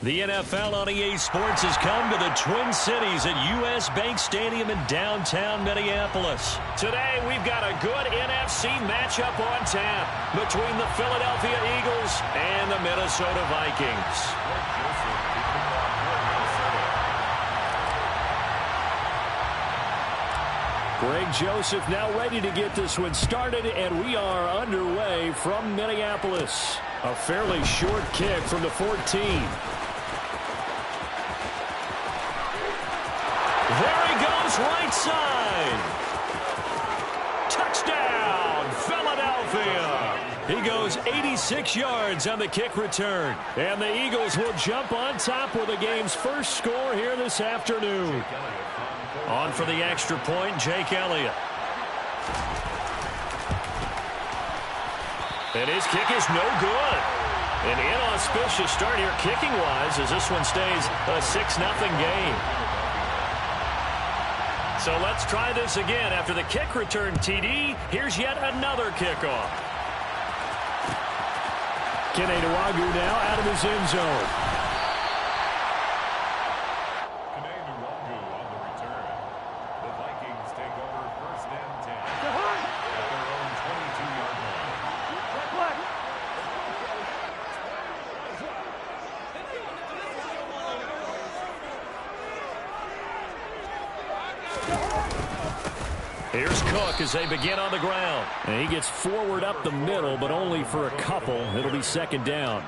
The NFL on EA Sports has come to the Twin Cities at U.S. Bank Stadium in downtown Minneapolis. Today, we've got a good NFC matchup on tap between the Philadelphia Eagles and the Minnesota Vikings. Greg Joseph now ready to get this one started, and we are underway from Minneapolis. A fairly short kick from the 14. There he goes, right side. Touchdown, Philadelphia. He goes 86 yards on the kick return. And the Eagles will jump on top with the game's first score here this afternoon. On for the extra point, Jake Elliott. And his kick is no good. An inauspicious start here kicking-wise as this one stays a 6-0 game. So let's try this again. After the kick return TD, here's yet another kickoff. Kene Nwangwu now out of his end zone. Here's Cook as they begin on the ground. And he gets forward up the middle, but only for a couple. It'll be second down.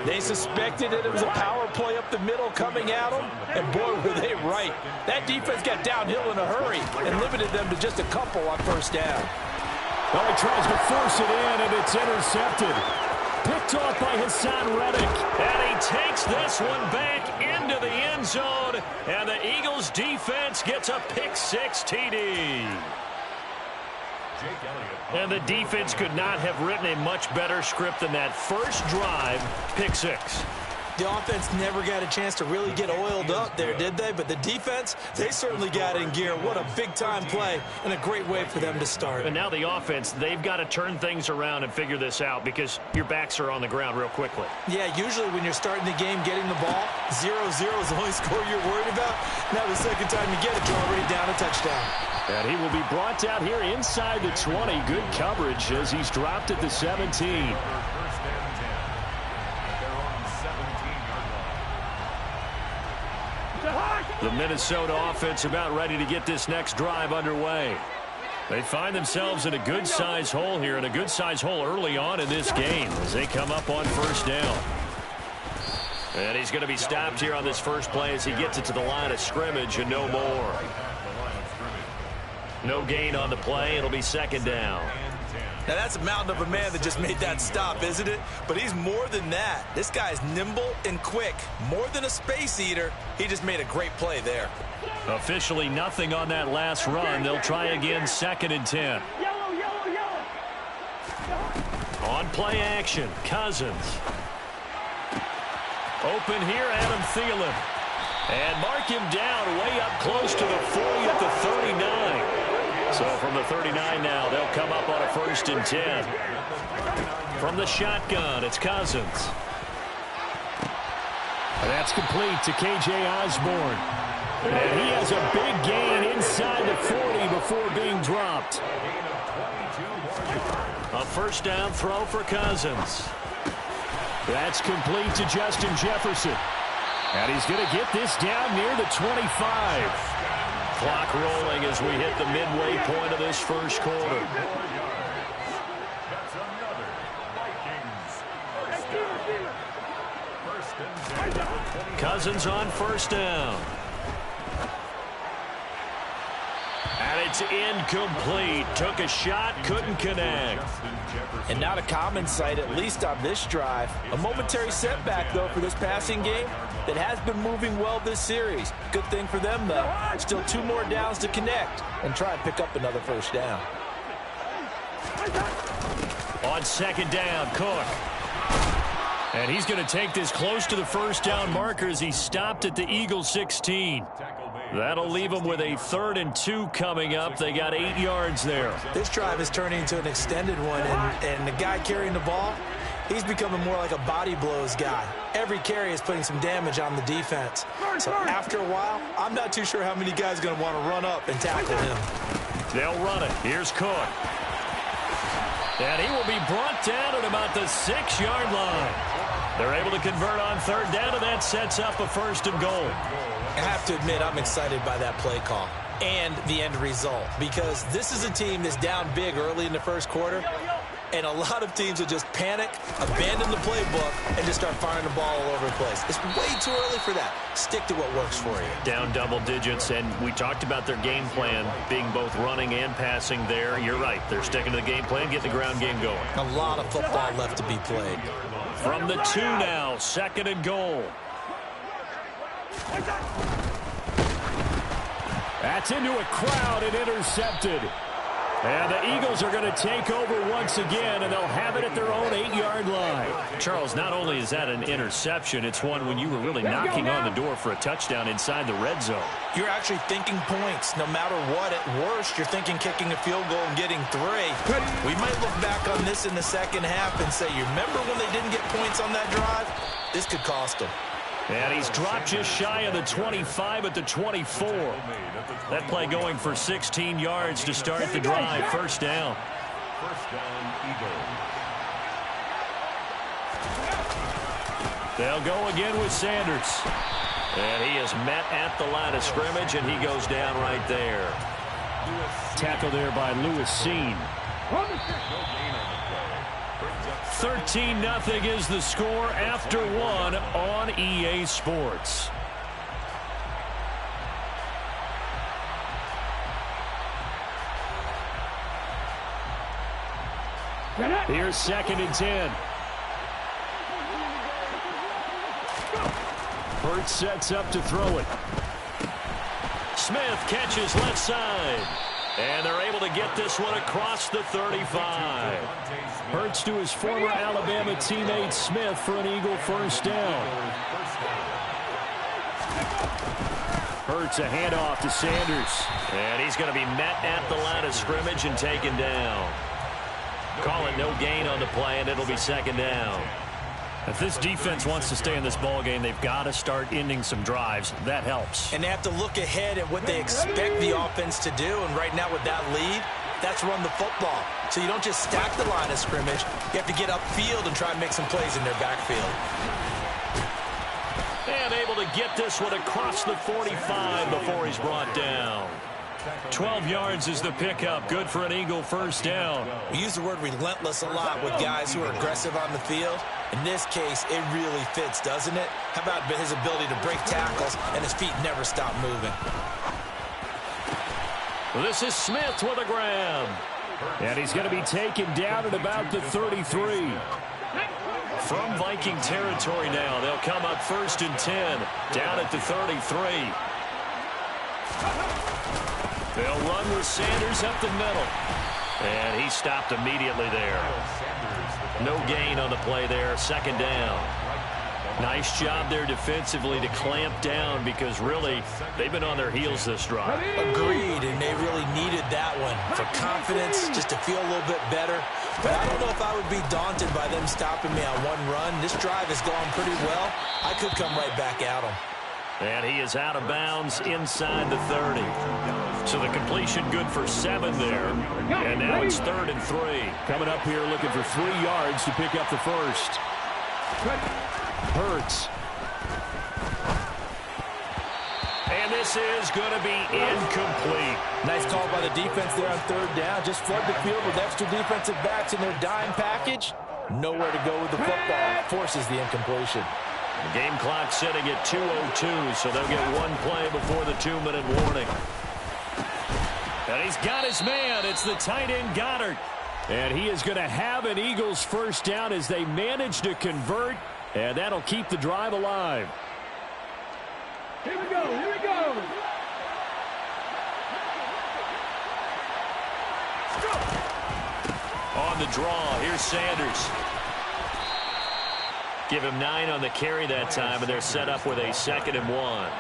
They suspected it was a power play up the middle coming at them, and boy, were they right. That defense got downhill in a hurry and limited them to just a couple on first down. Well, he tries to force it in, and it's intercepted. Picked off by Hassan Reddick. And he takes this one back into the end zone. And the Eagles defense gets a pick-6 TD. And the defense could not have written a much better script than that first drive, pick-6. The offense never got a chance to really get oiled up there, did they? But the defense, they certainly got in gear. What a big-time play and a great way for them to start. And now the offense, they've got to turn things around and figure this out because your backs are on the ground real quickly. Yeah, usually when you're starting the game getting the ball, 0-0 is the only score you're worried about. Now the second time you get it, you're already down a touchdown. And he will be brought down here inside the 20. Good coverage as he's dropped at the 17. The Minnesota offense about ready to get this next drive underway. They find themselves in a good-sized hole here, and a good-sized hole early on in this game as they come up on first down. And he's going to be stopped here on this first play as he gets it to the line of scrimmage and no more. No gain on the play. It'll be second down. Now, that's a mountain of a man that just made that stop, isn't it? But he's more than that. This guy's nimble and quick. More than a space eater. He just made a great play there. Officially nothing on that last run. They'll try again, second and 10. On play action, Cousins. Open here, Adam Thielen. And mark him down way up close to the 40 at the 39. So from the 39 now, they'll come up on a first and 10. From the shotgun, it's Cousins. And that's complete to K.J. Osborne. And he has a big gain inside the 40 before being dropped. A first down throw for Cousins. That's complete to Justin Jefferson. And he's going to get this down near the 25. Clock rolling as we hit the midway point of this first quarter. Cousins on first down. And it's incomplete. Took a shot, couldn't connect. And not a common sight, at least on this drive. A momentary setback, though, for this passing game that has been moving well this series. Good thing for them, though. Still 2 more downs to connect and try and pick up another first down. On second down, Cook. And he's going to take this close to the first down marker as he stopped at the Eagles 16. That'll leave them with a 3rd and 2 coming up. They got 8 yards there. This drive is turning into an extended one, and the guy carrying the ball, He's becoming more like a body blows guy. Every carry is putting some damage on the defense. So after a while, I'm not too sure how many guys are going to want to run up and tackle him. They'll run it. Here's Cook. And he will be brought down at about the 6-yard line. They're able to convert on third down, and that sets up a 1st and goal. I have to admit, I'm excited by that play call and the end result, because this is a team that's down big early in the first quarter, and a lot of teams will just panic, abandon the playbook, and just start firing the ball all over the place. It's way too early for that. Stick to what works for you. Down double digits, and we talked about their game plan being both running and passing there. You're right. They're sticking to the game plan, getting the ground game going. A lot of football left to be played. From the 2 now, 2nd and goal. That's into a crowd and intercepted. And the Eagles are going to take over once again, and they'll have it at their own 8-yard line. Charles, not only is that an interception, it's one when you were really knocking on the door for a touchdown inside the red zone. You're actually thinking points. No matter what, at worst, you're thinking kicking a field goal and getting 3. We might look back on this in the second half and say, you remember when they didn't get points on that drive? This could cost them. And he's dropped just shy of the 25 at the 24. That play going for 16 yards to start the drive. 1st down. They'll go again with Sanders. And he is met at the line of scrimmage, and he goes down right there. Tackle there by Lewis Seen. 13-0 is the score after 1 on EA Sports. Here's 2nd and 10. Hurts sets up to throw it. Smith catches left side. And they're able to get this one across the 35. Hurts to his former Alabama teammate Smith for an Eagle 1st down. Hurts a handoff to Sanders. And he's going to be met at the line of scrimmage and taken down. Call it no gain on the play, and it'll be 2nd down. If this defense wants to stay in this ball game, they've got to start ending some drives. That helps. And they have to look ahead at what they expect the offense to do. And right now with that lead, that's run the football. So you don't just stack the line of scrimmage. You have to get upfield and try and make some plays in their backfield. And able to get this one across the 45 before he's brought down. 12 yards is the pickup. Good for an Eagle 1st down. We use the word relentless a lot with guys who are aggressive on the field. In this case, it really fits, doesn't it? How about his ability to break tackles and his feet never stop moving? This is Smith with a grab. And he's going to be taken down at about the 33. From Viking territory now, they'll come up 1st and 10. Down at the 33. They'll run with Sanders up the middle. And he stopped immediately there. No gain on the play there. 2nd down. Nice job there defensively to clamp down, because really they've been on their heels this drive. Agreed, and they really needed that one for confidence, just to feel a little bit better. But I don't know if I would be daunted by them stopping me on one run. This drive has gone pretty well. I could come right back at them. And he is out of bounds inside the 30. So the completion good for 7 there. And now it's 3rd and 3. Coming up here looking for 3 yards to pick up the 1st. Hurts. And this is going to be incomplete. Nice call by the defense there on 3rd down. Just flood the field with extra defensive backs in their dime package. Nowhere to go with the football. Forces the incompletion. The game clock sitting at 2:02, so they'll get one play before the 2-minute warning. And he's got his man. It's the tight end Goddard. And he is going to have an Eagles 1st down as they manage to convert, and that'll keep the drive alive. Here we go, here we go. On the draw, here's Sanders. Give him 9 on the carry that time, and they're set up with a 2nd and 1.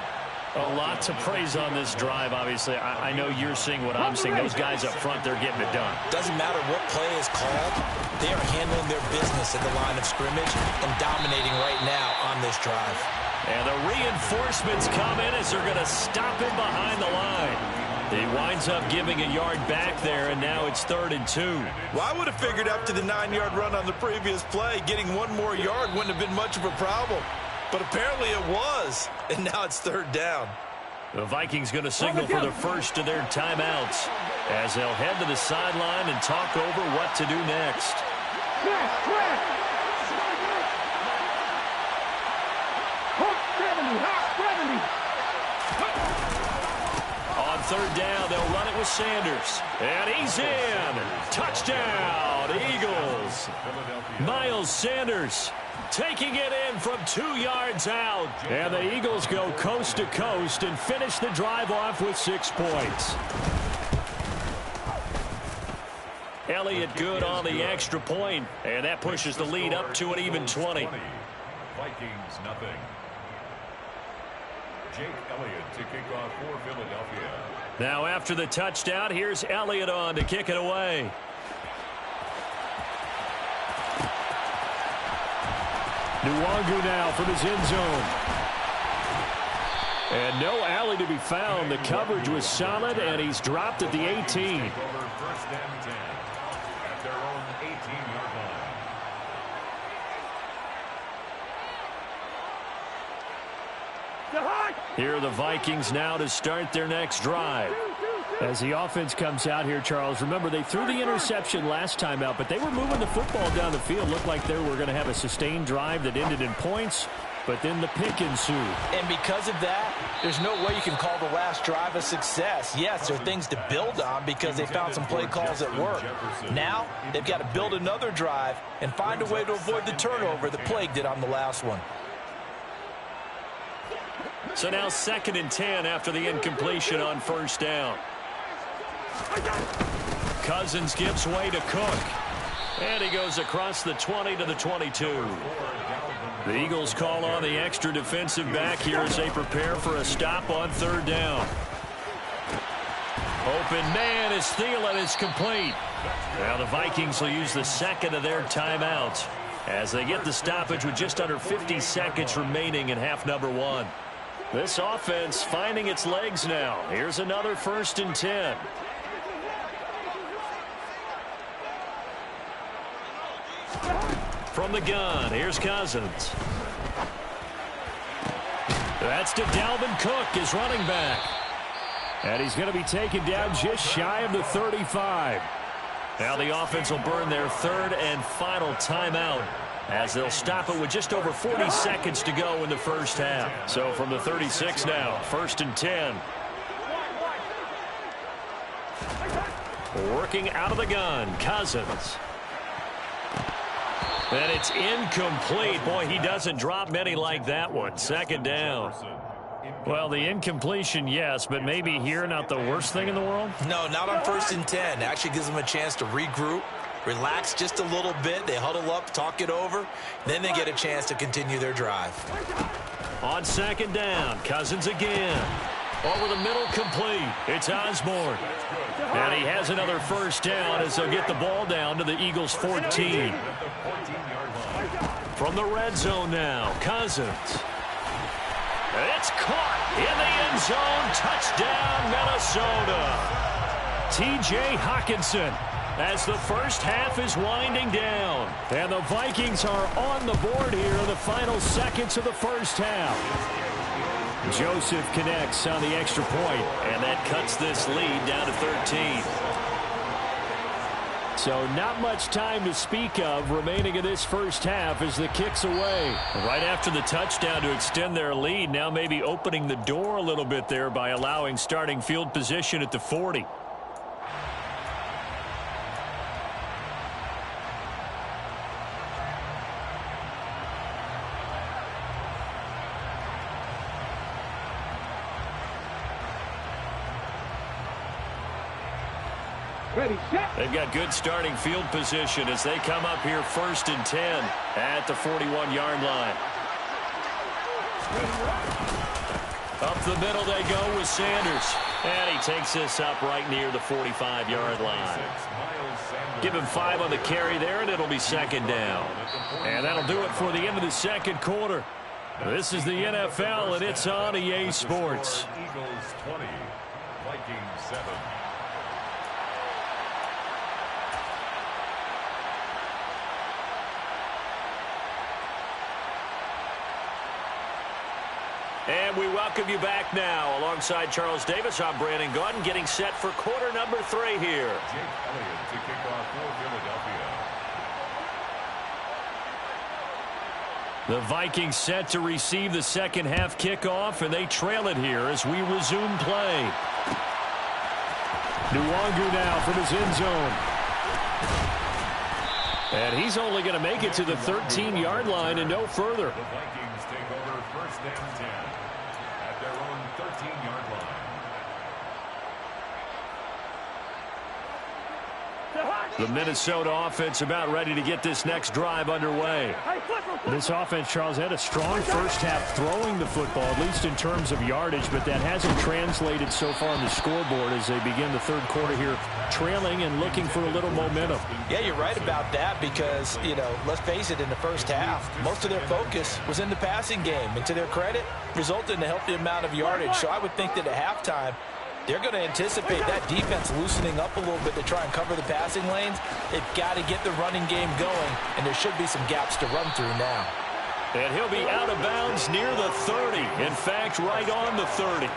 A lot to praise on this drive, obviously. I know you're seeing what I'm seeing. Those guys up front, they're getting it done. Doesn't matter what play is called. They are handling their business at the line of scrimmage and dominating right now on this drive. And the reinforcements come in as they're going to stop him behind the line. He winds up giving a yard back there, and now it's 3rd and 2. Well, I would have figured up to the 9-yard run on the previous play. Getting one more yard wouldn't have been much of a problem. But apparently it was, and now it's 3rd down. The Vikings going to signal for the first of their timeouts as they'll head to the sideline and talk over what to do next. On 3rd down, they'll run it with Sanders. And he's in. Touchdown, Eagles. Miles Sanders taking it in from 2 yards out. And the Eagles go coast to coast and finish the drive off with 6 points. Elliott good on the extra point, and that pushes the lead up to an even 20. Vikings nothing. Jake Elliott to kick off for Philadelphia. Now after the touchdown, here's Elliott on to kick it away. Nwangu now from his end zone. And no alley to be found. The coverage was solid, and he's dropped at the 18. First and 10 at their own 18-yard line. Here are the Vikings now to start their next drive. As the offense comes out here, Charles, remember they threw the interception last time out, but they were moving the football down the field. Looked like they were going to have a sustained drive that ended in points, but then the pick ensued. And because of that, there's no way you can call the last drive a success. Yes, there are things to build on because they found some play calls that work. Now, they've got to build another drive and find a way to avoid the turnover that plagued it on the last one. So now 2nd and 10 after the incompletion on 1st down. Cousins gives way to Cook. And he goes across the 20 to the 22. The Eagles call on the extra defensive back here as they prepare for a stop on 3rd down. Open man is Thielen is complete. Now the Vikings will use the 2nd of their timeouts as they get the stoppage with just under 50 seconds remaining in half number 1. This offense finding its legs now. Here's another 1st and 10. From the gun, here's Cousins. That's to Dalvin Cook, his running back. And he's going to be taken down just shy of the 35. Now the offense will burn their 3rd and final timeout as they'll stop it with just over 40 seconds to go in the first half. So from the 36 now, 1st and 10. Working out of the gun, Cousins. And it's incomplete. Boy, he doesn't drop many like that one. 2nd down. Well, the incompletion, yes, but maybe here not the worst thing in the world? No, not on 1st and 10. Actually gives them a chance to regroup, relax just a little bit. They huddle up, talk it over. Then they get a chance to continue their drive. On 2nd down, Cousins again. Over the middle, complete. It's Osborne. And he has another 1st down as they'll get the ball down to the Eagles' 14. From the red zone now, Cousins. It's caught in the end zone. Touchdown, Minnesota. T.J. Hockenson as the first half is winding down. And the Vikings are on the board here in the final seconds of the first half. Joseph connects on the extra point, and that cuts this lead down to 13. So not much time to speak of remaining in this first half as the kick's away. Right after the touchdown to extend their lead, now maybe opening the door a little bit there by allowing starting field position at the 40. Ready, set. They've got good starting field position as they come up here 1st and 10 at the 41-yard line. Up the middle they go with Sanders. And he takes this up right near the 45-yard line. Give him 5 on the carry there, and it'll be second down. And that'll do it for the end of the second quarter. This is the NFL, and it's on EA Sports. Eagles 20, Vikings 7. And we welcome you back now. Alongside Charles Davis, I'm Brandon Gaudin, getting set for quarter number 3 here. Jake Elliott to kick off for Philadelphia. The Vikings set to receive the second half kickoff, and they trail it here as we resume play. Nwangu now from his end zone. And he's only going to make it to the 13-yard line and no further. The Vikings take over first and 10 at their own 13-yard line. The Minnesota offense about ready to get this next drive underway. This offense, Charles, had a strong first half throwing the football, at least in terms of yardage, but that hasn't translated so far on the scoreboard as they begin the third quarter here, trailing and looking for a little momentum. Yeah, you're right about that because, let's face it, in the first half, most of their focus was in the passing game. And to their credit, resulted in a healthy amount of yardage. So I would think that at halftime, they're going to anticipate that defense loosening up a little bit to try and cover the passing lanes. They've got to get the running game going, and there should be some gaps to run through now. And he'll be out of bounds near the 30. In fact, right on the 30.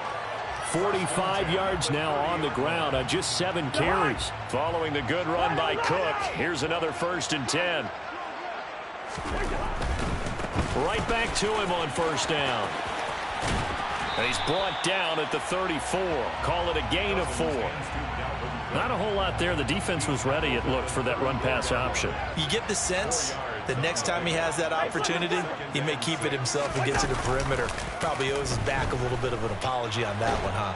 45 yards now on the ground on just 7 carries. Following the good run by Cook, here's another first and 10. Right back to him on first down. And he's brought down at the 34. Call it a gain of 4. Not a whole lot there. The defense was ready, it looked, for that run-pass option. You get the sense that next time he has that opportunity, he may keep it himself and get to the perimeter. Probably owes his back a little bit of an apology on that one, huh?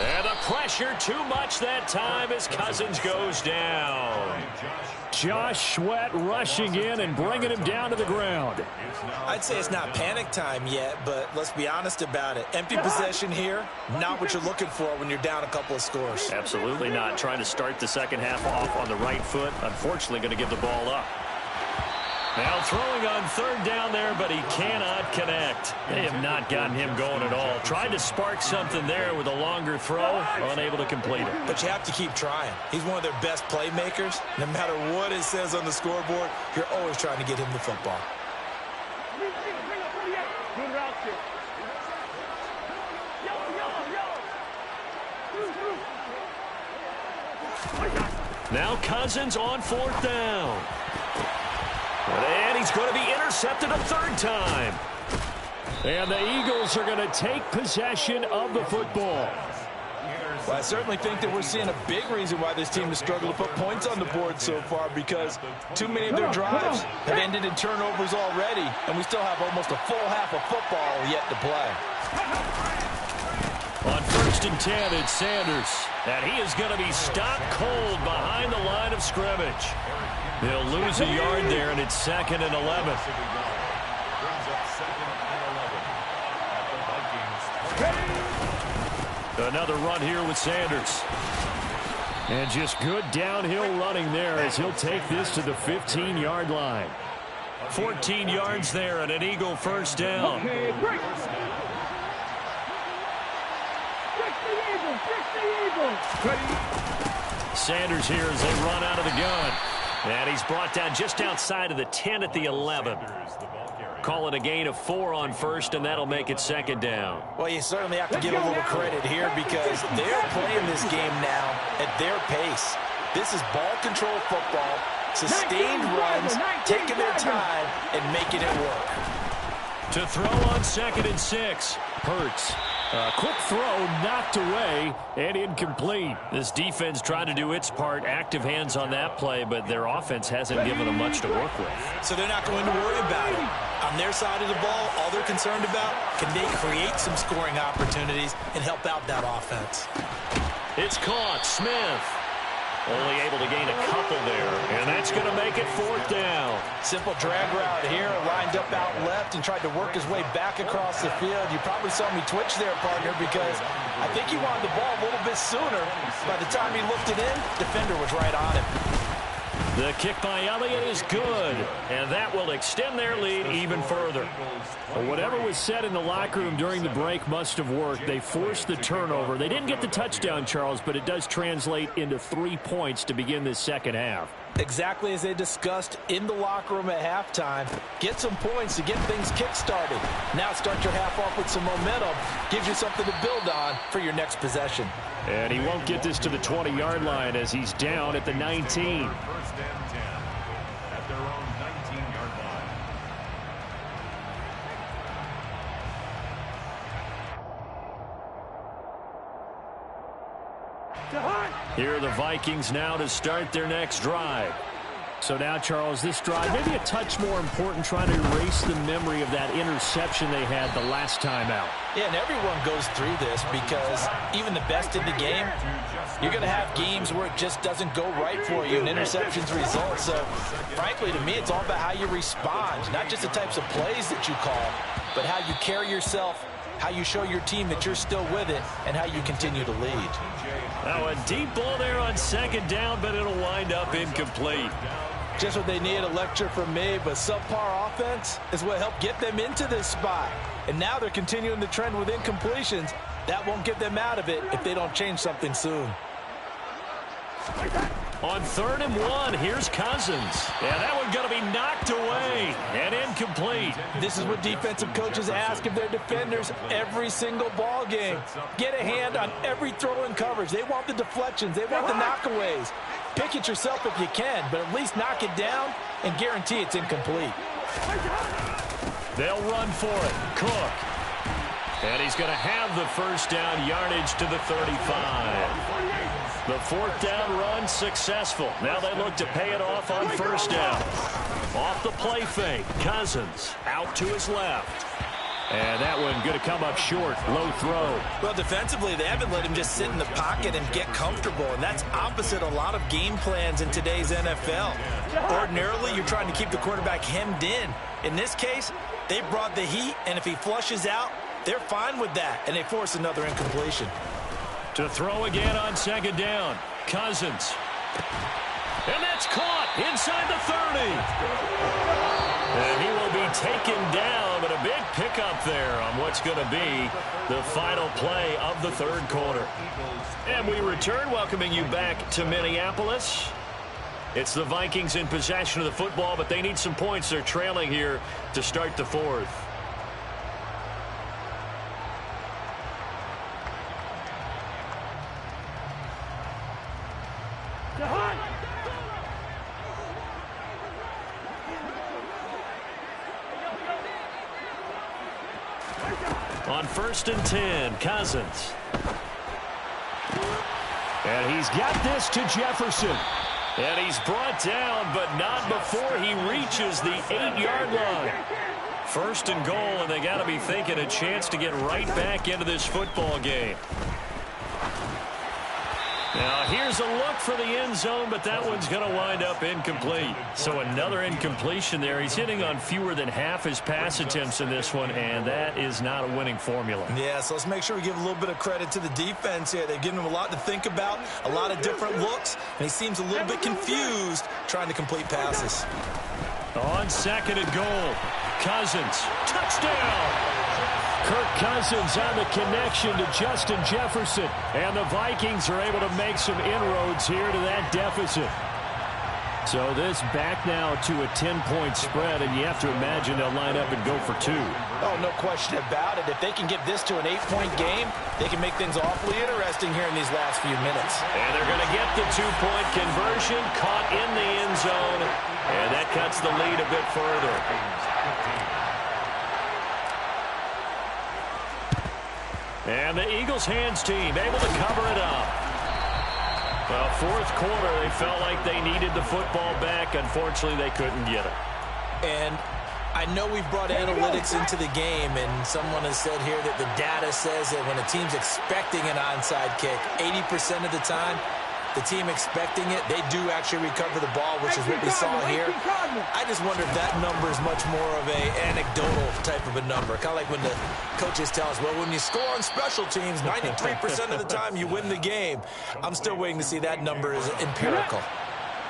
And the pressure too much that time as Cousins goes down. Josh Sweat rushing in and bringing him down to the ground. I'd say it's not panic time yet, but let's be honest about it. Empty possession here, not what you're looking for when you're down a couple of scores. Absolutely not. Trying to start the second half off on the right foot. Unfortunately, going to give the ball up. Now throwing on third down there, but he cannot connect. They have not gotten him going at all. Tried to spark something there with a longer throw, unable to complete it. But you have to keep trying. He's one of their best playmakers. No matter what it says on the scoreboard, you're always trying to get him the football. Now Cousins on fourth down. And he's going to be intercepted a third time. And the Eagles are going to take possession of the football. Well, I certainly think that we're seeing a big reason why this team has struggled to put points on the board so far, because too many of their drives have ended in turnovers already, and we still have almost a full half of football yet to play. On first and 10, it's Sanders. And he is going to be stopped cold behind the line of scrimmage. They'll lose a yard there, and it's second and 11. Another run here with Sanders. And just good downhill running there as he'll take this to the 15-yard line. 14 yards there and an Eagle first down. Okay, break. Fix the Eagle. Sanders here as they run out of the gun. And he's brought down just outside of the 10 at the 11. Call it a gain of 4 on first, and that'll make it second down. Well, you certainly have to give a little credit here because they're playing this game now at their pace. This is ball control football, sustained runs, taking their time, and making it work. To throw on second and 6. Hurts. Quick throw knocked away and incomplete. This defense tried to do its part, active hands on that play, but their offense hasn't given them much to work with. So they're not going to worry about it. On their side of the ball, all they're concerned about, can they create some scoring opportunities and help out that offense? It's caught. Smith. Only able to gain a couple there, and that's going to make it 4th down. Simple drag route here, lined up out left and tried to work his way back across the field. You probably saw me twitch there, partner, because I think he wanted the ball a little bit sooner. By the time he looked it in, defender was right on him. The kick by Elliott is good, and that will extend their lead even further. Well, whatever was said in the locker room during the break must have worked. They forced the turnover. They didn't get the touchdown, Charles, but it does translate into 3 points to begin this second half. Exactly as they discussed in the locker room at halftime. Get some points to get things kick-started. Now start your half off with some momentum. Gives you something to build on for your next possession. And he won't get this to the 20-yard line as he's down at the 19. 1st and 10 at their own 19-yard line. Here are the Vikings now to start their next drive. So now, Charles, this drive maybe a touch more important, trying to erase the memory of that interception they had the last time out. Yeah, and everyone goes through this because even the best in the game, you're going to have games where it just doesn't go right for you and interceptions result. So, frankly, to me, it's all about how you respond, not just the types of plays that you call, but how you carry yourself, how you show your team that you're still with it, and how you continue to lead. Now a deep ball there on 2nd down, but it'll wind up incomplete. Just what they need, a lecture from me, but subpar offense is what helped get them into this spot. And now they're continuing the trend with incompletions. That won't get them out of it if they don't change something soon. On 3rd and 1, here's Cousins. And that one's going to be knocked away and incomplete. This is what defensive coaches ask of their defenders every single ball game. Get a hand on every throw in coverage. They want the deflections. They want the knockaways. Pick it yourself if you can, but at least knock it down and guarantee it's incomplete. They'll run for it. Cook. And he's going to have the 1st down, yardage to the 35. The 4th down run successful. Now they look to pay it off on 1st down. Off the play fake. Cousins out to his left. And that one going to come up short. Low throw. Well, defensively, they haven't let him just sit in the pocket and get comfortable, and that's opposite a lot of game plans in today's NFL. Ordinarily, you're trying to keep the quarterback hemmed in. In this case, they brought the heat, and if he flushes out, they're fine with that, and they force another incompletion. To throw again on 2nd down. Cousins. And that's caught inside the 30. And he will be taken down, but a big pickup there on what's going to be the final play of the 3rd quarter. And we return, welcoming you back to Minneapolis. It's the Vikings in possession of the football, but they need some points. They're trailing here to start the 4th. On 1st and 10, Cousins. And he's got this to Jefferson. And he's brought down, but not before he reaches the 8-yard line. 1st and goal, and they got to be thinking a chance to get right back into this football game. Now, here's a look for the end zone, but that one's going to wind up incomplete. So another incompletion there. He's hitting on fewer than half his pass attempts in this one, and that is not a winning formula. Yeah, so let's make sure we give a little bit of credit to the defense here. They've given him a lot to think about, a lot of different looks, and he seems a little bit confused trying to complete passes. On 2nd and goal, Cousins, touchdown! Kirk Cousins on the connection to Justin Jefferson. And the Vikings are able to make some inroads here to that deficit. So this back now to a 10-point spread, and you have to imagine they'll line up and go for 2. Oh, no question about it. If they can get this to an 8-point game, they can make things awfully interesting here in these last few minutes. And they're going to get the 2-point conversion, caught in the end zone, and that cuts the lead a bit further. And the Eagles hands team able to cover it up. Well, 4th quarter, they felt like they needed the football back. Unfortunately, they couldn't get it. And I know we've brought analytics into the game, and someone has said here that the data says that when a team's expecting an onside kick, 80% of the time, the team expecting it, they do actually recover the ball, which is what we saw here. I just wonder if that number is much more of a anecdotal type of a number. Kind of like when the coaches tell us, well, when you score on special teams, 93% of the time you win the game. I'm still waiting to see that number is empirical.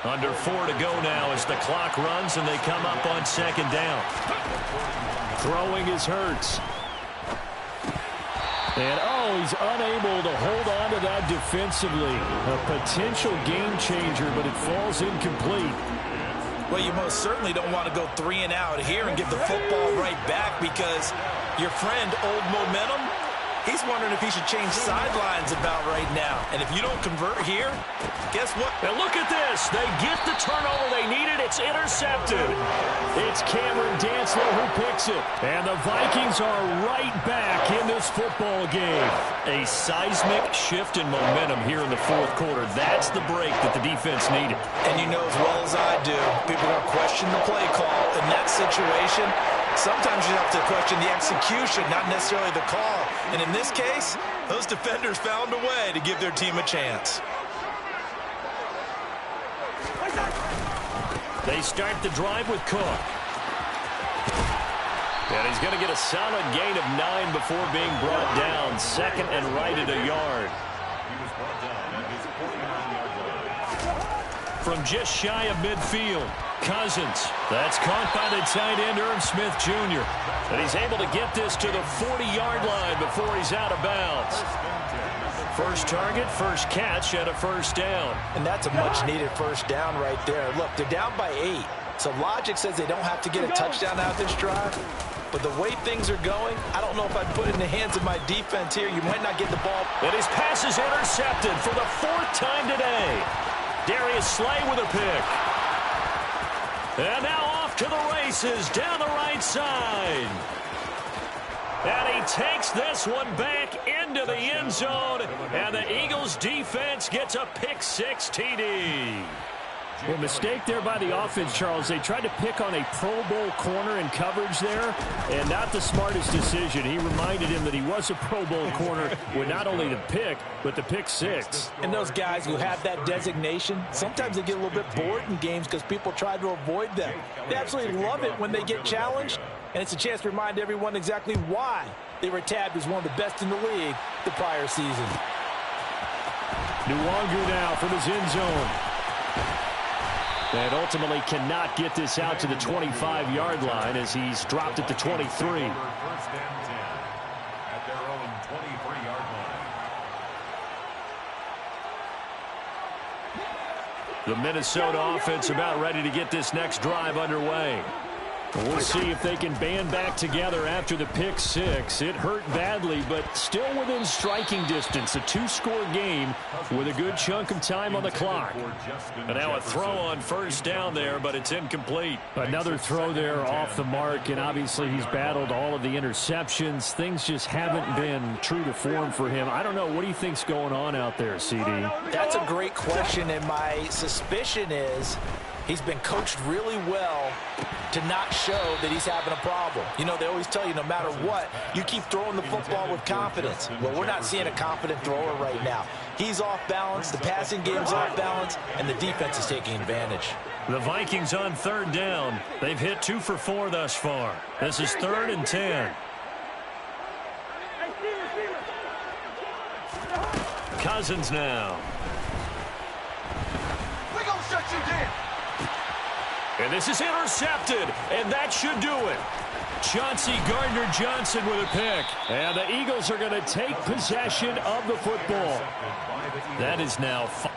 Under 4 to go now as the clock runs and they come up on second down. Throwing is Hurts. And, he's unable to hold on to that defensively. A potential game changer, but it falls incomplete. Well, you most certainly don't want to go 3 and out here and give the football right back because your friend, Old Momentum, he's wondering if he should change sidelines about right now. And if you don't convert here, guess what? And look at this. They get the turnover they needed. It's intercepted. It's Cameron Dantzler who picks it. And the Vikings are right back in this football game. A seismic shift in momentum here in the fourth quarter. That's the break that the defense needed. And you know as well as I do, people are going to question the play call in that situation. Sometimes you have to question the execution, not necessarily the call. And in this case, those defenders found a way to give their team a chance. They start the drive with Cook. And he's going to get a solid gain of 9 before being brought down. Second and right at a yard. He was brought down at his 49-yard line. From just shy of midfield, Cousins. That's caught by the tight end, Irv Smith Jr. And he's able to get this to the 40-yard line before he's out of bounds. First target, first catch, and a first down. And that's a much-needed first down right there. Look, they're down by 8. So logic says they don't have to get a touchdown out of this drive. But the way things are going, I don't know if I'd put it in the hands of my defense here. You might not get the ball. And his pass is intercepted for the 4th time today. Darius Slay with a pick. And now off to the races down the right side. And he takes this one back into the end zone. And the Eagles defense gets a pick-6 TD. Well, mistake there by the offense, Charles. They tried to pick on a Pro Bowl corner in coverage there, and not the smartest decision. He reminded him that he was a Pro Bowl corner with not only the pick, but the pick-6. And those guys who have that designation, sometimes they get a little bit bored in games because people try to avoid them. They absolutely love it when they get challenged, and it's a chance to remind everyone exactly why they were tabbed as one of the best in the league the prior season. Nwangu now from his end zone. And ultimately cannot get this out to the 25-yard line as he's dropped at the 23. First and 10 at their own 23-yard line. The Minnesota offense about ready to get this next drive underway. We'll see if they can band back together after the pick-6. It hurt badly, but still within striking distance. A 2-score game with a good chunk of time on the clock. And now a throw on first down there, but it's incomplete. Another throw there off the mark, and obviously he's battled all of the interceptions. Things just haven't been true to form for him. I don't know. What do you think's going on out there, CD? That's a great question, and my suspicion is he's been coached really well to not show that he's having a problem. You know, they always tell you no matter what, you keep throwing the football with confidence. Well, we're not seeing a confident thrower right now. He's off balance, the passing game's off balance, and the defense is taking advantage. The Vikings on third down. They've hit 2 for 4 thus far. This is 3rd and 10. Cousins now. We're going to shut you down. And this is intercepted, and that should do it. Chauncey Gardner-Johnson with a pick. And the Eagles are going to take possession of the football. That is now 5.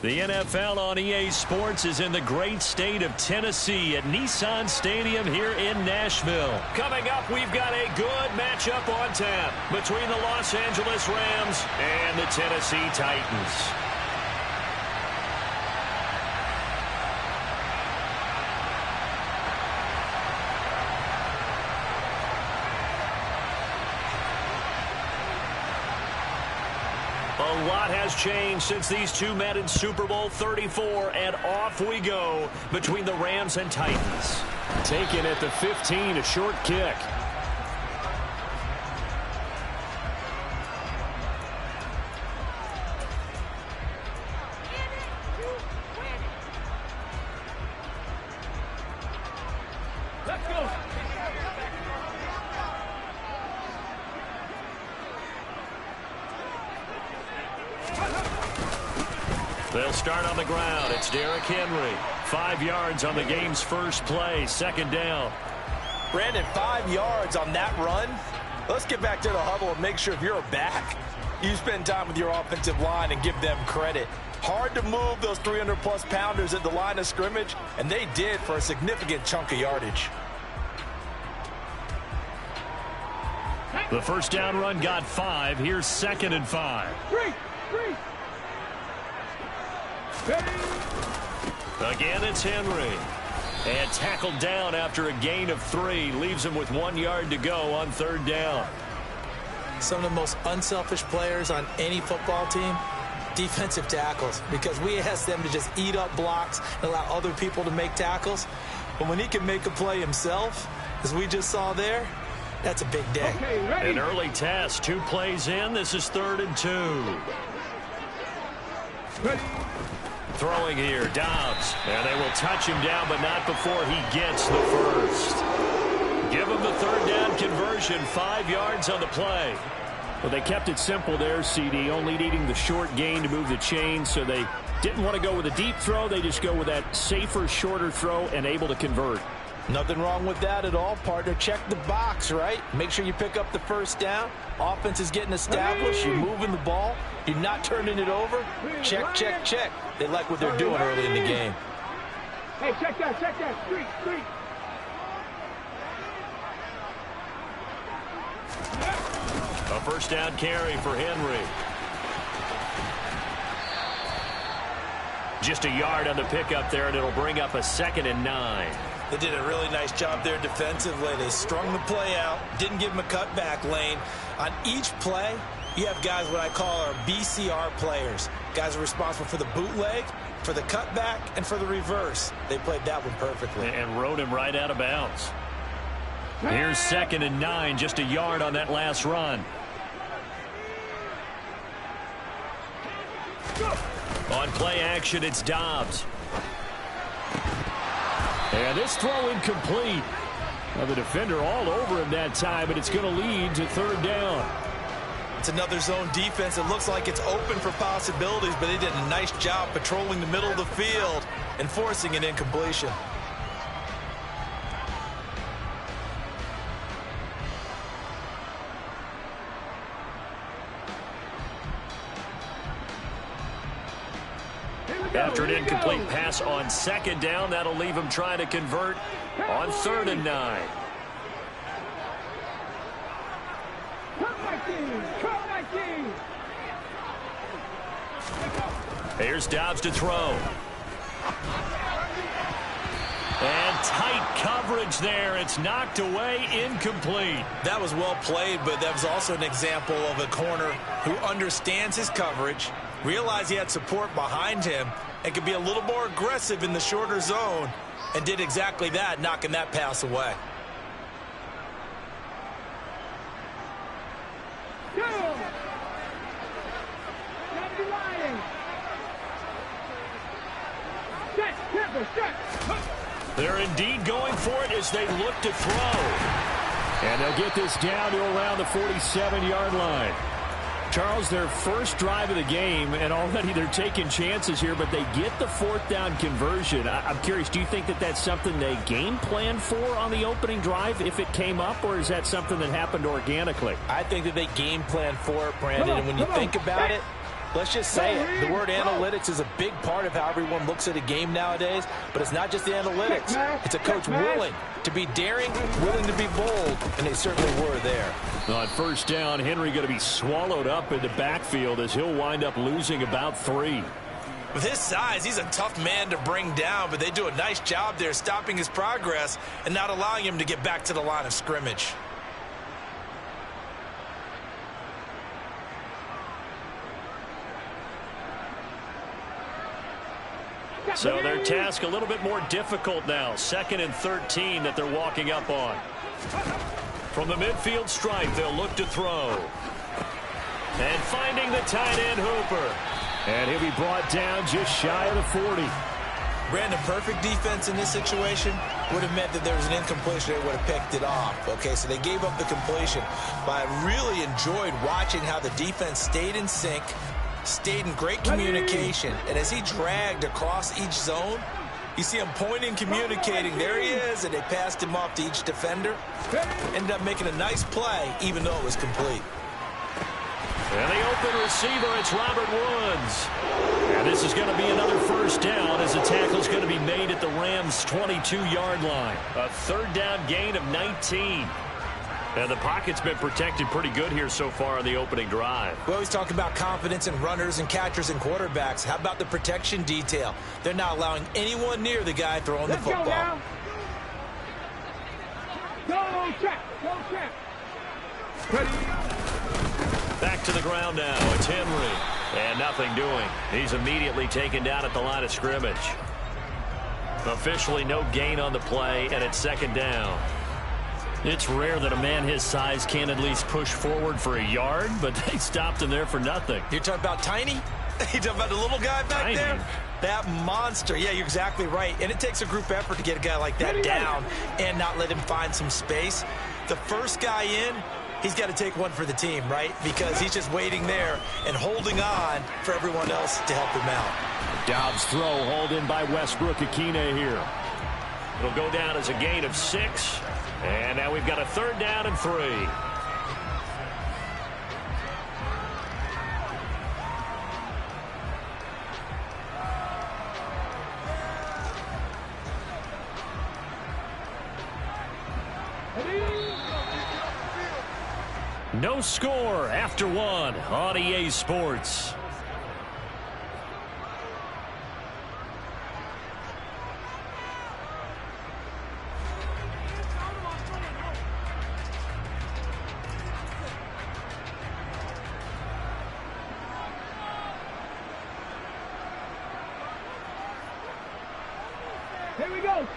The NFL on EA Sports is in the great state of Tennessee at Nissan Stadium here in Nashville. Coming up, we've got a good matchup on tap between the Los Angeles Rams and the Tennessee Titans. A lot has changed since these two met in Super Bowl 34, and off we go between the Rams and Titans. Taken at the 15, a short kick. Let's go. They'll start on the ground. It's Derrick Henry. 5 yards on the game's first play. Second down. Brandon, 5 yards on that run. Let's get back to the huddle and make sure if you're a back, you spend time with your offensive line and give them credit. Hard to move those 300-plus pounders at the line of scrimmage, and they did for a significant chunk of yardage. The first down run got 5. Here's 2nd and 5. Three. Again, it's Henry. And tackled down after a gain of 3. Leaves him with 1 yard to go on 3rd down. Some of the most unselfish players on any football team, defensive tackles, because we ask them to just eat up blocks and allow other people to make tackles. But when he can make a play himself, as we just saw there, that's a big day. Okay, ready. An early test. 2 plays in. This is 3rd and 2. Ready. Throwing here, Dobbs. And they will touch him down, but not before he gets the first. Give him the 3rd down conversion. 5 yards on the play. Well, they kept it simple there, CD, only needing the short gain to move the chain, so they didn't want to go with a deep throw. They just go with that safer, shorter throw and able to convert. Nothing wrong with that at all, partner. Check the box, right? Make sure you pick up the first down. Offense is getting established. You're moving the ball. You're not turning it over. Check, check, check. They like what they're doing early in the game. Hey, check that. Street. A first down carry for Henry. Just a yard on the pickup there, and it'll bring up a 2nd and 9. They did a really nice job there defensively. They strung the play out, didn't give him a cutback lane. On each play, you have guys what I call our BCR players. Guys are responsible for the bootleg, for the cutback, and for the reverse. They played that one perfectly. And rode him right out of bounds. Here's 2nd and 9, just a yard on that last run. On play action, it's Dobbs. And this throw incomplete. Well, the defender all over him that time, but it's going to lead to 3rd down. It's another zone defense. It looks like it's open for possibilities, but they did a nice job patrolling the middle of the field and forcing an incompletion. After an incomplete pass on 2nd down, that'll leave him trying to convert on 3rd and 9. Come, my team. Here's Dobbs to throw. And tight coverage there. It's knocked away, incomplete. That was well played, but that was also an example of a corner who understands his coverage, realized he had support behind him, and could be a little more aggressive in the shorter zone, and did exactly that, knocking that pass away. They're indeed going for it as they look to throw. And they'll get this down to around the 47-yard line. Charles, their first drive of the game, and already they're taking chances here, but they get the 4th down conversion. I'm curious, do you think that that's something they game planned for on the opening drive if it came up, or is that something that happened organically? I think that they game planned for it, Brandon, and when you think about it, Let's just say it. The word analytics is a big part of how everyone looks at a game nowadays, but it's not just the analytics. It's a coach willing to be daring, willing to be bold, and they certainly were there. On first down, Henry going to be swallowed up in the backfield as he'll wind up losing about 3. With his size, he's a tough man to bring down, but they do a nice job there stopping his progress and not allowing him to get back to the line of scrimmage. So their task a little bit more difficult now. 2nd and 13 that they're walking up on. From the midfield stripe, they'll look to throw. And finding the tight end, Hooper. And he'll be brought down just shy of the 40. Brandon, perfect defense in this situation would have meant that there was an incompletion. They would have picked it off. Okay, so they gave up the completion. But I really enjoyed watching how the defense stayed in sync, stayed in great communication, and as he dragged across each zone, you see him pointing, communicating. There he is, and they passed him off to each defender. Ended up making a nice play, even though it was complete. And the open receiver, it's Robert Woods. And this is going to be another first down as the tackle's going to be made at the Rams' 22-yard line. A 3rd down gain of 19. And the pocket's been protected pretty good here so far on the opening drive. We always talk about confidence in runners and catchers and quarterbacks. How about the protection detail? They're not allowing anyone near the guy throwing the football. Go now. Go check. Go check. Ready. Back to the ground now. It's Henry. And nothing doing. He's immediately taken down at the line of scrimmage. Officially no gain on the play, and it's 2nd down. It's rare that a man his size can at least push forward for a yard, but they stopped him there for nothing. You're talking about Tiny? You're talking about the little guy back Tiny. there? That monster. Yeah, you're exactly right. And it takes a group effort to get a guy like that down and not let him find some space. The first guy in, he's got to take one for the team, right? Because he's just waiting there and holding on for everyone else to help him out. Dobbs throw hauled in by Westbrook-Akine here. It'll go down as a gain of 6. And now we've got a 3rd down and 3. No score after 1 on EA Sports.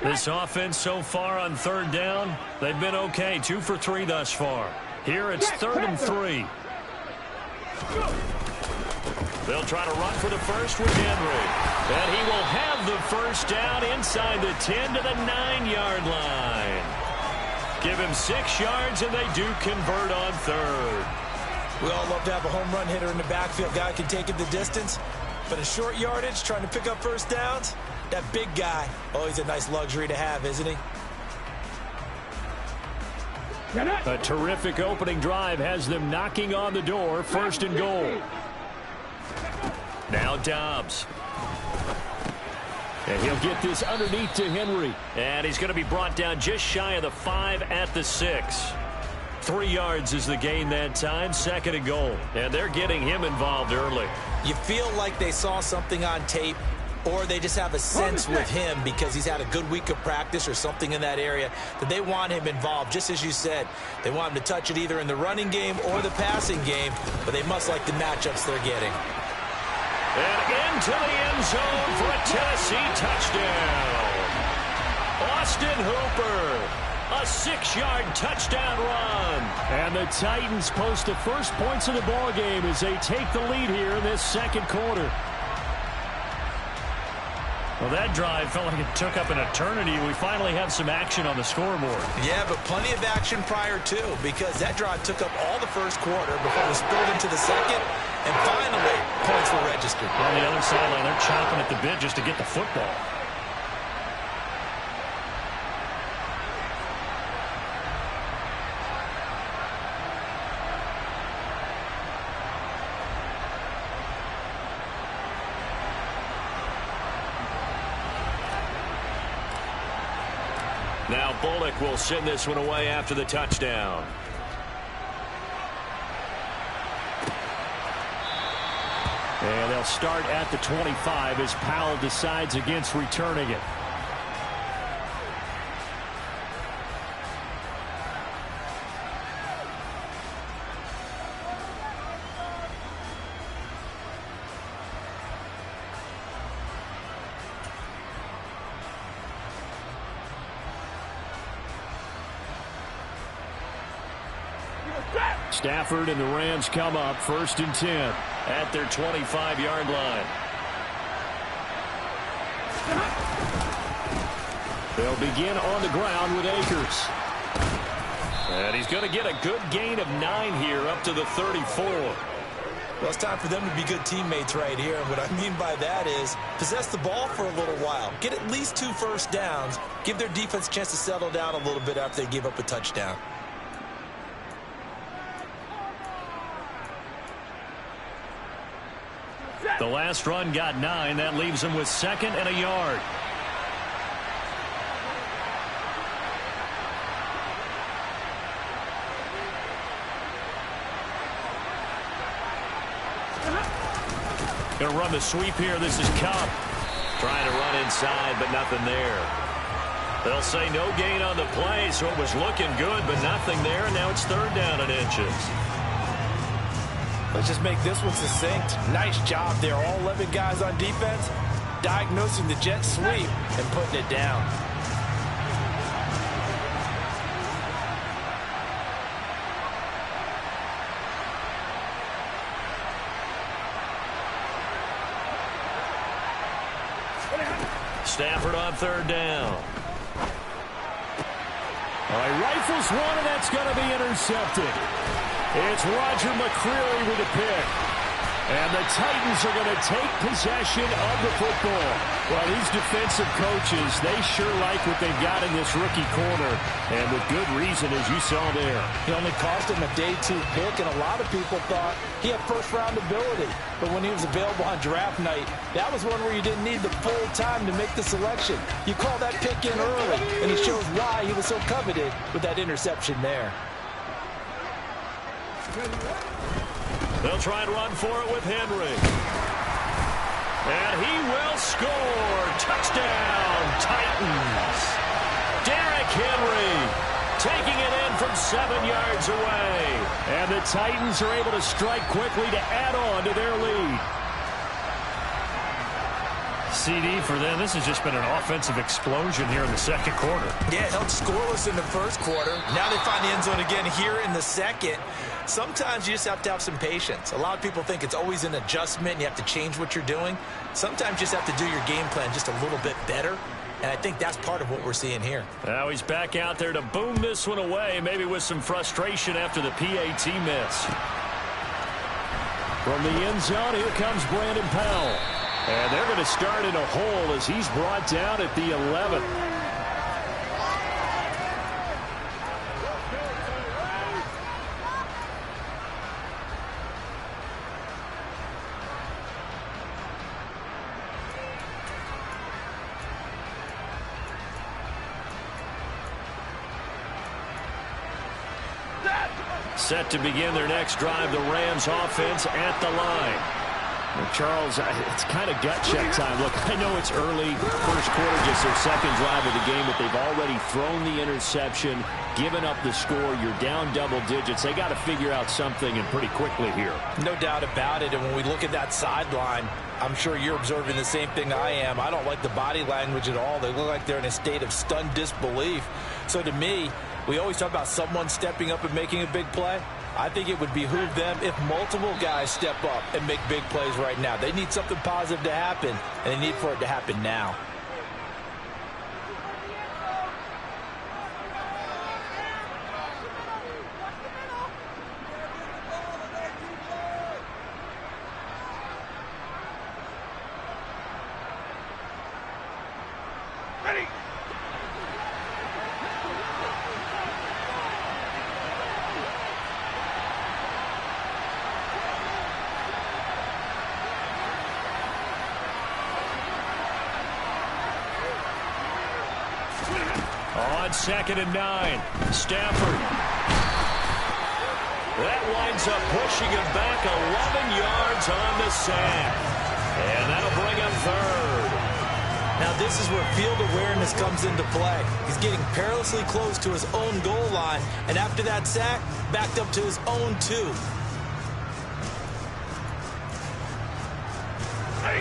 This offense so far on 3rd down, they've been okay. 2 for 3 thus far. Here it's 3rd and 3. They'll try to run for the first with Henry. And he will have the first down inside the 10 to the 9-yard line. Give him 6 yards, and they do convert on 3rd. We all love to have a home run hitter in the backfield. Guy can take it the distance. But in short yardage, trying to pick up first downs, that big guy, oh, he's a nice luxury to have, isn't he? A terrific opening drive has them knocking on the door. 1st and goal. Now Dobbs. And he'll get this underneath to Henry. And he's going to be brought down just shy of the 5 at the 6. 3 yards is the gain that time. 2nd and goal. And they're getting him involved early. You feel like they saw something on tape, or they just have a sense with him because he's had a good week of practice or something in that area that they want him involved. Just as you said, they want him to touch it either in the running game or the passing game, but they must like the matchups they're getting. And into the end zone for a Tennessee touchdown. Austin Hooper, a 6-yard touchdown run. And the Titans post the first points of the ball game as they take the lead here in this 2nd quarter. Well, that drive felt like it took up an eternity. We finally have some action on the scoreboard. Yeah, but plenty of action prior to, because that drive took up all the first quarter before it spilled into the 2nd, and finally, points were registered. On the other sideline, they're chomping at the bit just to get the football. Now Bullock will send this one away after the touchdown. And they'll start at the 25 as Powell decides against returning it. Stafford and the Rams come up 1st and 10 at their 25-yard line. They'll begin on the ground with Akers. And he's going to get a good gain of 9 here up to the 34. Well, it's time for them to be good teammates right here. And what I mean by that is possess the ball for a little while. Get at least 2 first downs. Give their defense a chance to settle down a little bit after they give up a touchdown. The last run got 9. That leaves him with 2nd and a yard. Going to run the sweep here. This is Cup. Trying to run inside, but nothing there. They'll say no gain on the play, so it was looking good, but nothing there. Now it's 3rd down and inches. Let's just make this one succinct. Nice job there. All 11 guys on defense diagnosing the jet sweep and putting it down. Stafford on 3rd down. All right, rifles one, and that's going to be intercepted. It's Roger McCreary with a pick. And the Titans are going to take possession of the football. Well, these defensive coaches, they sure like what they've got in this rookie corner. And with good reason, as you saw there. He only cost him a day 2 pick, and a lot of people thought he had first-round ability. But when he was available on draft night, that was one where you didn't need the full time to make the selection. You call that pick in early, and he shows why he was so coveted with that interception there. They'll try and run for it with Henry. And he will score. Touchdown, Titans. Derrick Henry taking it in from 7 yards away. And the Titans are able to strike quickly to add on to their lead. CD for them. This has just been an offensive explosion here in the 2nd quarter. Yeah, held scoreless in the 1st quarter. Now they find the end zone again here in the 2nd. Sometimes you just have to have some patience. A lot of people think it's always an adjustment and you have to change what you're doing. Sometimes you just have to do your game plan just a little bit better. And I think that's part of what we're seeing here. Now he's back out there to boom this one away, maybe with some frustration after the PAT miss. From the end zone, here comes Brandon Powell. And they're going to start in a hole as he's brought down at the 11th. Set to begin their next drive, the Rams offense at the line. Well, Charles, it's kind of gut check time. Look, I know it's early, 1st quarter, just their 2nd drive of the game, but they've already thrown the interception, given up the score. You're down double digits. They got to figure out something, and pretty quickly here. No doubt about it. And when we look at that sideline, I'm sure you're observing the same thing I am. I don't like the body language at all. They look like they're in a state of stunned disbelief. So to me, we always talk about someone stepping up and making a big play. I think it would behoove them if multiple guys step up and make big plays right now. They need something positive to happen, and they need for it to happen now. Ready. 2nd and 9. Stafford. That winds up pushing him back 11 yards on the sack. And that'll bring up 3rd. Now this is where field awareness comes into play. He's getting perilously close to his own goal line, and after that sack, backed up to his own 2.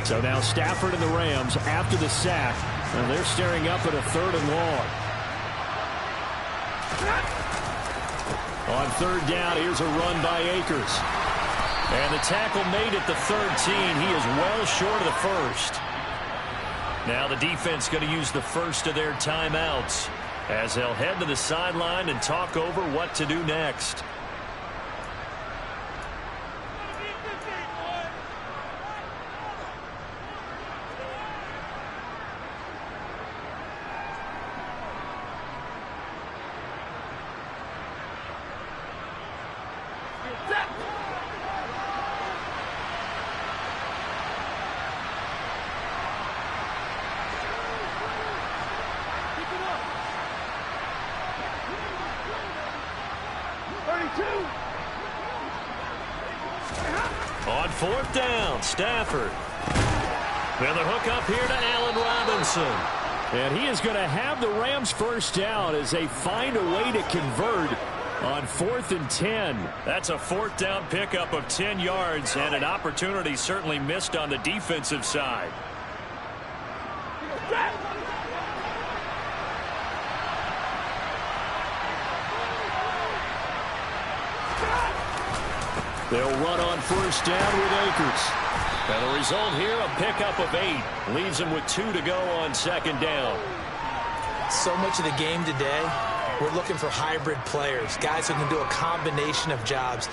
So now Stafford and the Rams after the sack, and they're staring up at a 3rd and long. On 3rd down, here's a run by Akers. And the tackle made at the 13. He is well short of the 1st. Now the defense going to use the first of their timeouts as they'll head to the sideline and talk over what to do next. On 4th down, Stafford. And the hook up here to Allen Robinson. And he is going to have the Rams first down as they find a way to convert on 4th and 10. That's a 4th down pickup of 10 yards and an opportunity certainly missed on the defensive side. They'll run on 1st down with Akers. And the result here, a pickup of 8. Leaves them with 2 to go on 2nd down. So much of the game today, we're looking for hybrid players, guys who can do a combination of jobs.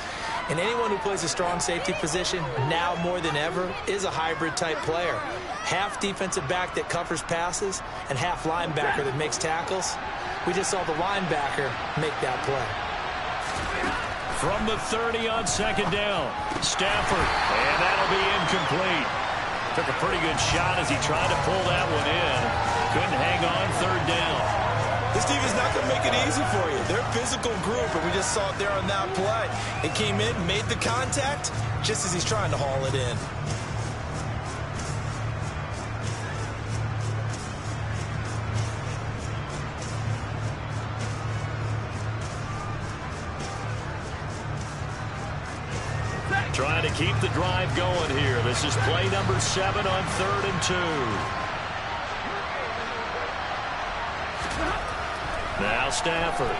And anyone who plays a strong safety position, now more than ever, is a hybrid type player. Half defensive back that covers passes and half linebacker that makes tackles. We just saw the linebacker make that play. From the 30 on 2nd down, Stafford, and that'll be incomplete. Took a pretty good shot as he tried to pull that one in. Couldn't hang on 3rd down. This team is not going to make it easy for you. They're a physical group, and we just saw it there on that play. It came in, made the contact, just as he's trying to haul it in. Trying to keep the drive going here. This is play number 7 on 3rd and 2. Now Stafford.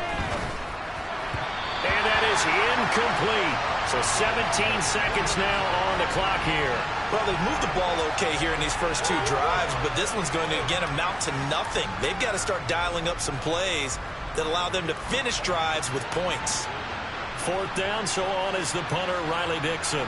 And that is incomplete. So 17 seconds now on the clock here. Well, they've moved the ball okay here in these first 2 drives, but this one's going to, again, amount to nothing. They've got to start dialing up some plays that allow them to finish drives with points. 4th down, so on is the punter, Riley Dixon.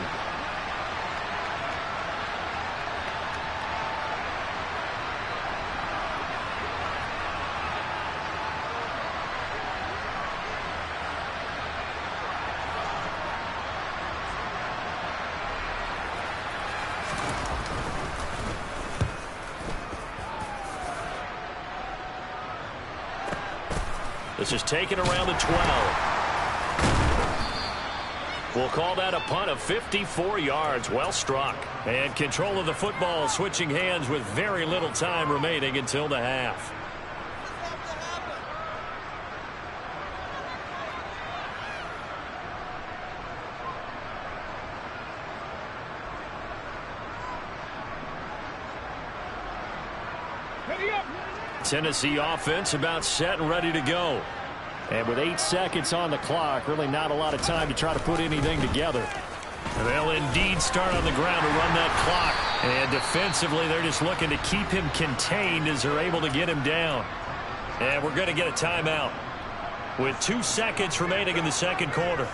This is taken around the 12. We'll call that a punt of 54 yards. Well struck. And control of the football switching hands with very little time remaining until the half. Tennessee offense about set and ready to go. And with 8 seconds on the clock, really not a lot of time to try to put anything together. And they'll indeed start on the ground to run that clock. And defensively, they're just looking to keep him contained as they're able to get him down. And we're going to get a timeout with 2 seconds remaining in the 2nd quarter.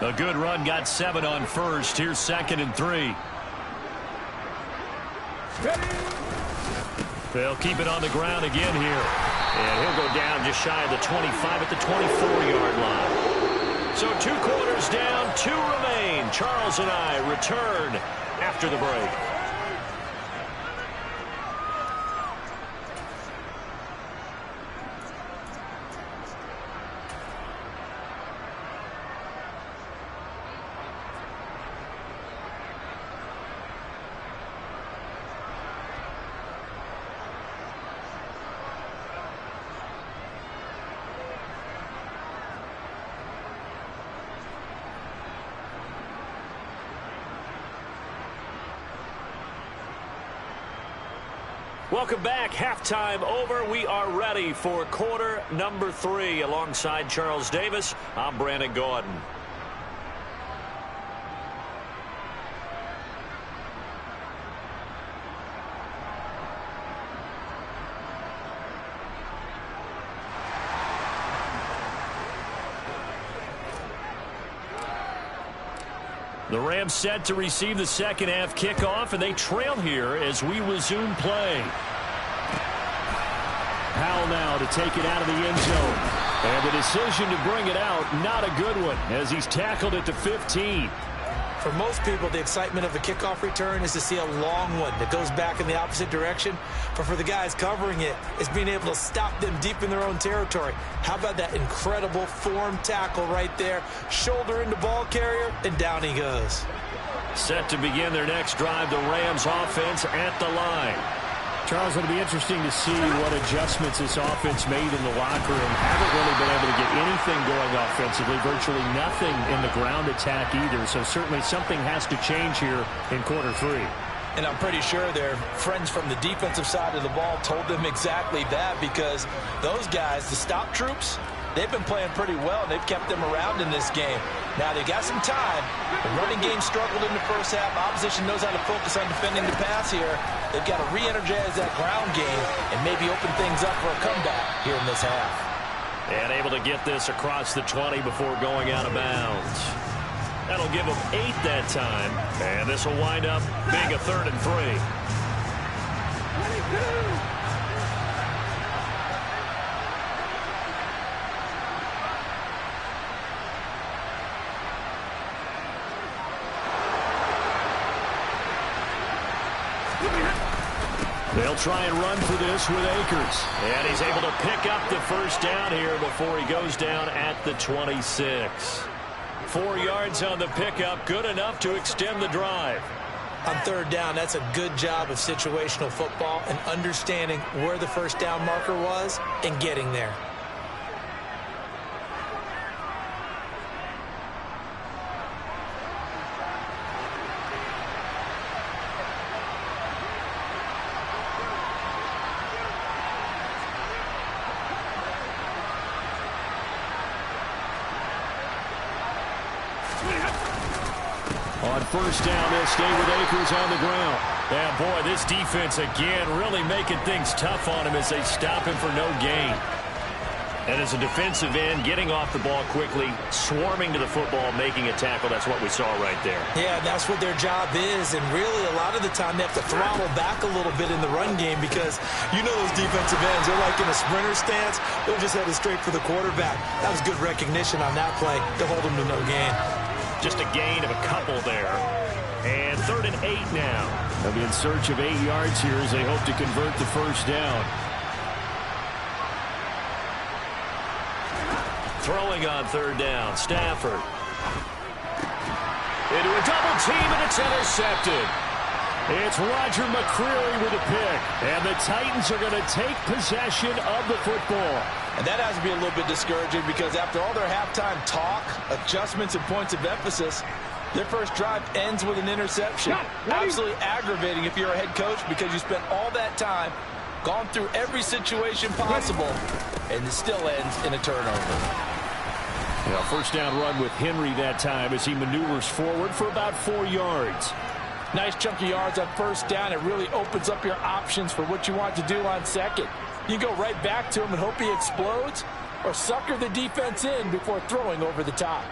A good run, got 7 on 1st. Here's 2nd and 3. They'll keep it on the ground again here. And he'll go down just shy of the 25 at the 24-yard line. So 2 quarters down, 2 remain. Charles and I return after the break. Welcome back. Halftime over. We are ready for quarter number 3. Alongside Charles Davis, I'm Brandon Gordon. The Rams set to receive the second half kickoff, and they trail here as we resume play. Powell now to take it out of the end zone. And the decision to bring it out, not a good one, as he's tackled at the 15. For most people, the excitement of the kickoff return is to see a long one that goes back in the opposite direction. But for the guys covering it, it's being able to stop them deep in their own territory. How about that incredible form tackle right there? Shoulder into ball carrier, and down he goes. Set to begin their next drive, the Rams offense at the line. Charles, it'll be interesting to see what adjustments this offense made in the locker room. Haven't really been able to get anything going offensively, virtually nothing in the ground attack either. So certainly something has to change here in quarter 3. And I'm pretty sure their friends from the defensive side of the ball told them exactly that, because those guys, the stop troops, they've been playing pretty well, and they've kept them around in this game. Now, they got some time. The running game struggled in the first half. Opposition knows how to focus on defending the pass here. They've got to re-energize that ground game and maybe open things up for a comeback here in this half. And able to get this across the 20 before going out of bounds. That'll give them 8 that time. And this will wind up being a 3rd and 3. They'll try and run for this with Akers. And he's able to pick up the first down here before he goes down at the 26. 4 yards on the pickup, good enough to extend the drive. On 3rd down, that's a good job of situational football and understanding where the first down marker was and getting there. On first down, they'll stay with Akers on the ground. And boy, this defense again really making things tough on him as they stop him for no gain. And as a defensive end, getting off the ball quickly, swarming to the football, making a tackle, that's what we saw right there. Yeah, that's what their job is, and really a lot of the time they have to throttle back a little bit in the run game, because you know those defensive ends, they're like in a sprinter stance, they're just headed straight for the quarterback. That was good recognition on that play to hold them to no gain. Just a gain of a couple there. And 3rd and 8 now. They'll be in search of 8 yards here as they hope to convert the first down. Throwing on 3rd down, Stafford. Into a double team, and it's intercepted. It's Roger McCreary with a pick. And the Titans are going to take possession of the football. And that has to be a little bit discouraging, because after all their halftime talk, adjustments, and points of emphasis, their first drive ends with an interception. Absolutely aggravating if you're a head coach, because you spent all that time, gone through every situation possible, and it still ends in a turnover. Yeah, first down run with Henry that time as he maneuvers forward for about 4 yards. Nice chunky yards on first down. It really opens up your options for what you want to do on second. You go right back to him and hope he explodes, or sucker the defense in before throwing over the top.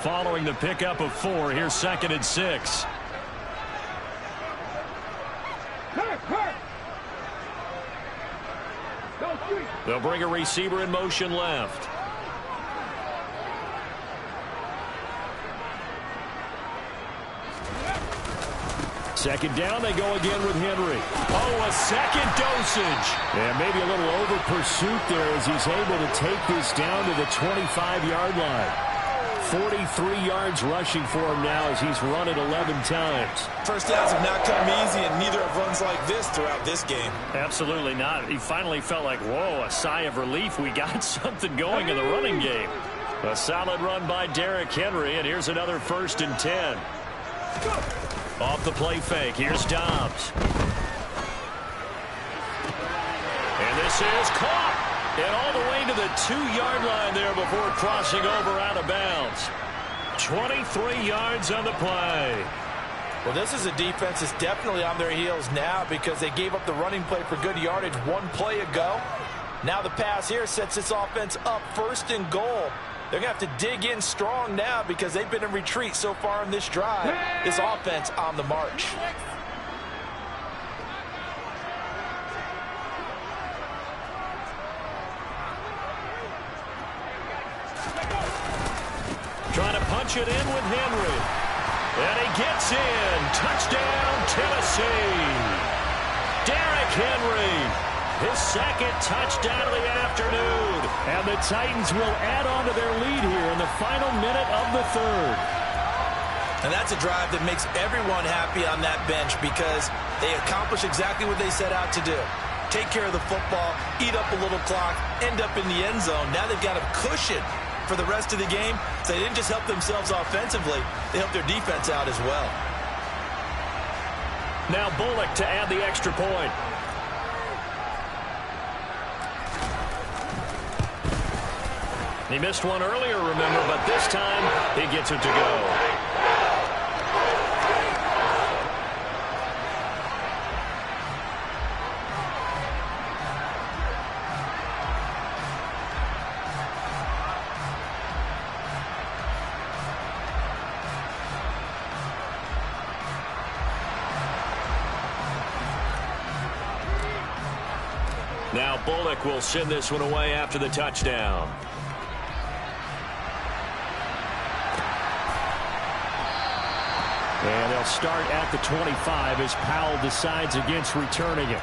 Following the pickup of 4, here's 2nd and 6. They'll bring a receiver in motion left. Second down, they go again with Henry. Oh, a second dosage. And maybe a little over pursuit there as he's able to take this down to the 25-yard line. 43 yards rushing for him now as he's run it 11 times. First downs have not come easy, and neither have runs like this throughout this game. Absolutely not. He finally felt like, whoa, a sigh of relief. We got something going in the running game. A solid run by Derrick Henry, and here's another 1st and 10. Off the play fake, here's Dobbs. And this is caught. And all the way to the 2-yard line there before crossing over out of bounds. 23 yards on the play. Well, this is a defense that's definitely on their heels now because they gave up the running play for good yardage one play ago. Now the pass here sets this offense up 1st and goal. They're going to have to dig in strong now because they've been in retreat so far in this drive. This offense on the march. Trying to punch it in with Henry. And he gets in. Touchdown, Tennessee. Derrick Henry. His second touchdown of the afternoon. And the Titans will add on to their lead here in the final minute of the 3rd. And that's a drive that makes everyone happy on that bench because they accomplish exactly what they set out to do. Take care of the football, eat up a little clock, end up in the end zone. Now they've got a cushion for the rest of the game. So they didn't just help themselves offensively, they helped their defense out as well. Now Bullock to add the extra point. He missed one earlier, remember, but this time he gets it to go. Now Bullock will send this one away after the touchdown. And they'll start at the 25 as Powell decides against returning it.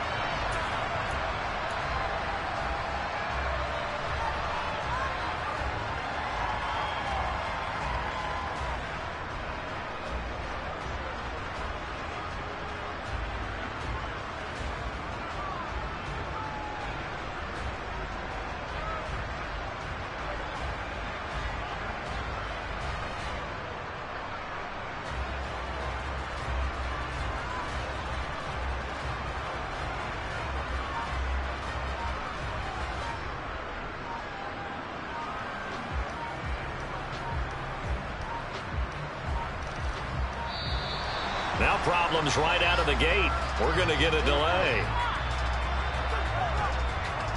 Now problems right out of the gate. We're going to get a delay.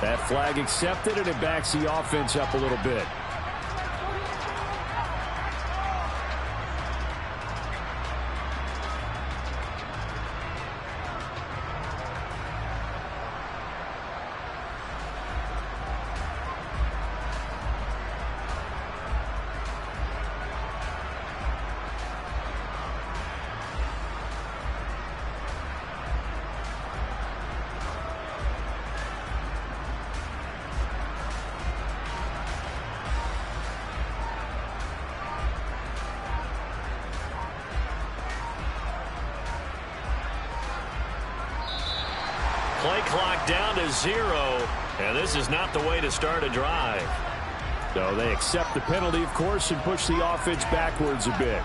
That flag accepted, and it backs the offense up a little bit. Play clock down to 0, and this is not the way to start a drive. So they accept the penalty, of course, and push the offense backwards a bit.